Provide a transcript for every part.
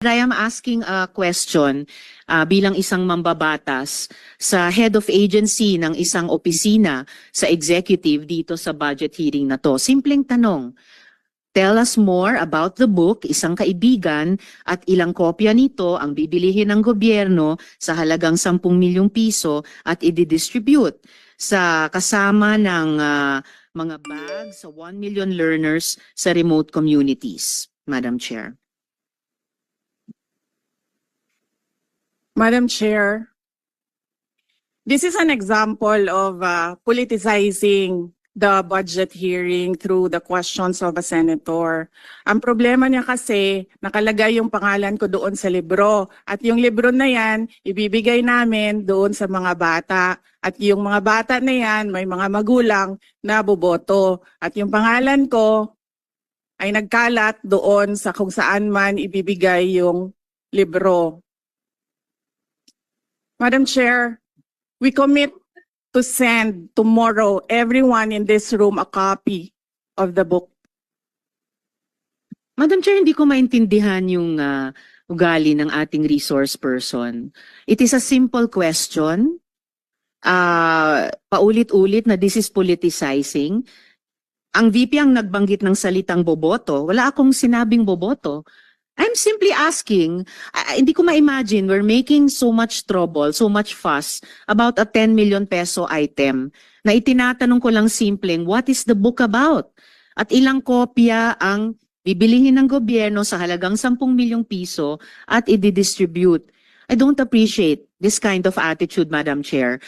I am asking a question bilang isang mambabatas sa head of agency ng isang opisina sa executive dito sa budget hearing na to. Simpleng tanong, tell us more about the book, Isang Kaibigan, at ilang kopya nito ang bibilihin ng gobyerno sa halagang 10 milyong piso at i-distribute sa kasama ng mga bags sa 1 million learners sa remote communities, Madam Chair. Madam Chair, this is an example of politicizing the budget hearing through the questions of a senator. Ang problema niya kasi, nakalagay yung pangalan ko doon sa libro. At yung libro na yan, ibibigay namin doon sa mga bata. At yung mga bata na yan, may mga magulang na boboto. At yung pangalan ko ay nagkalat doon sa kung saan man ibibigay yung libro. Madam Chair, we commit to send tomorrow everyone in this room a copy of the book. Madam Chair, hindi ko maintindihan yung ugali ng ating resource person. It is a simple question. Paulit-ulit na this is politicizing. Ang VP ang nagbanggit ng salitang boboto. Wala akong sinabing boboto. I'm simply asking, hindi ko ma-imagine we're making so much trouble, so much fuss about a 10 million peso item na itinatanong ko lang simpleng, what is the book about? At ilang kopya ang bibilihin ng gobyerno sa halagang 10 milyong piso at i-distribute. I don't appreciate this kind of attitude, Madam Chair.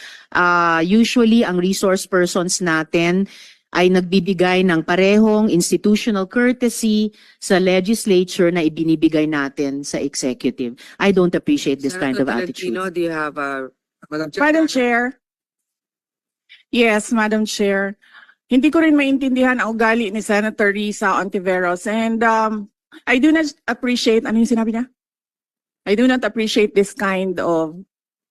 Usually, ang resource persons natin ay nagbibigay ng parehong institutional courtesy sa legislature na ibinibigay natin sa executive. I don't appreciate this kind of attitude. Tolentino, do you have Madam Chair? Madam Chair. Yes, Madam Chair. Hindi ko rin maintindihan ang ugali ni Senator Risa Ontiveros. And I do not appreciate, ano yung sinabi niya? I do not appreciate this kind of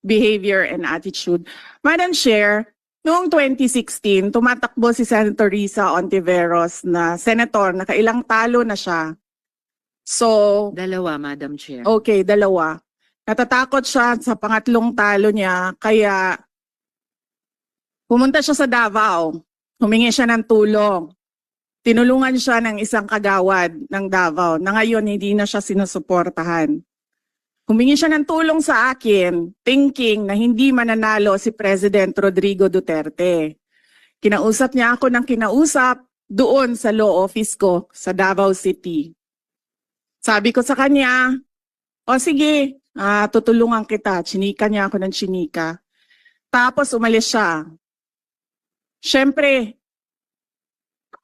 behavior and attitude. Madam Chair, noong 2016, tumatakbo si Senator Risa Ontiveros na senator, nakailang talo na siya. So, Dalawa, Madam Chair. okay, dalawa. Natatakot siya sa pangatlong talo niya, kaya pumunta siya sa Davao. Humingi siya ng tulong. Tinulungan siya ng isang kagawad ng Davao na ngayon hindi na siya sinusuportahan. Humingi siya ng tulong sa akin, thinking na hindi mananalo si President Rodrigo Duterte. Kinausap niya ako ng kinausap doon sa law office ko sa Davao City. Sabi ko sa kanya, o sige, tutulungan kita. Chinika niya ako ng chinika. Tapos umalis siya. Siyempre,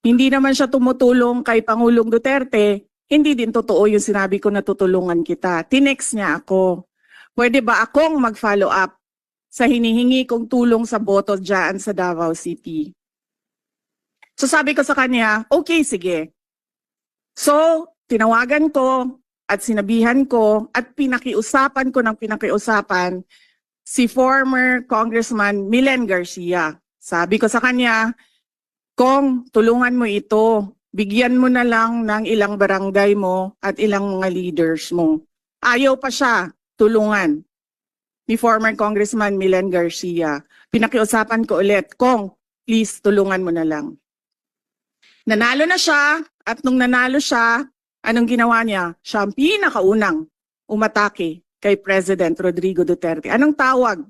hindi naman siya tumutulong kay Pangulong Duterte. Hindi din totoo yung sinabi ko na tutulungan kita. Tinext niya ako. Pwede ba akong mag-follow up sa hinihingi kong tulong sa boto dyan sa Davao City? So sabi ko sa kanya, okay, sige. So, tinawagan ko at sinabihan ko at pinakiusapan ko ng pinakiusapan si former Congressman Milen Garcia. Sabi ko sa kanya, Kong, tulungan mo ito. Bigyan mo na lang ng ilang barangay mo at ilang mga leaders mo. Ayaw pa siya tulungan ni former Congressman Milen Garcia. Pinakiusapan ko ulit, Kong, please tulungan mo na lang. Nanalo na siya at nung nanalo siya, anong ginawa niya? Siya ang pinakaunang umatake kay President Rodrigo Duterte. Anong tawag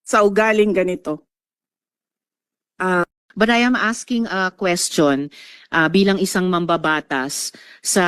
sa ugaling ganito? But I am asking a question bilang isang mambabatas sa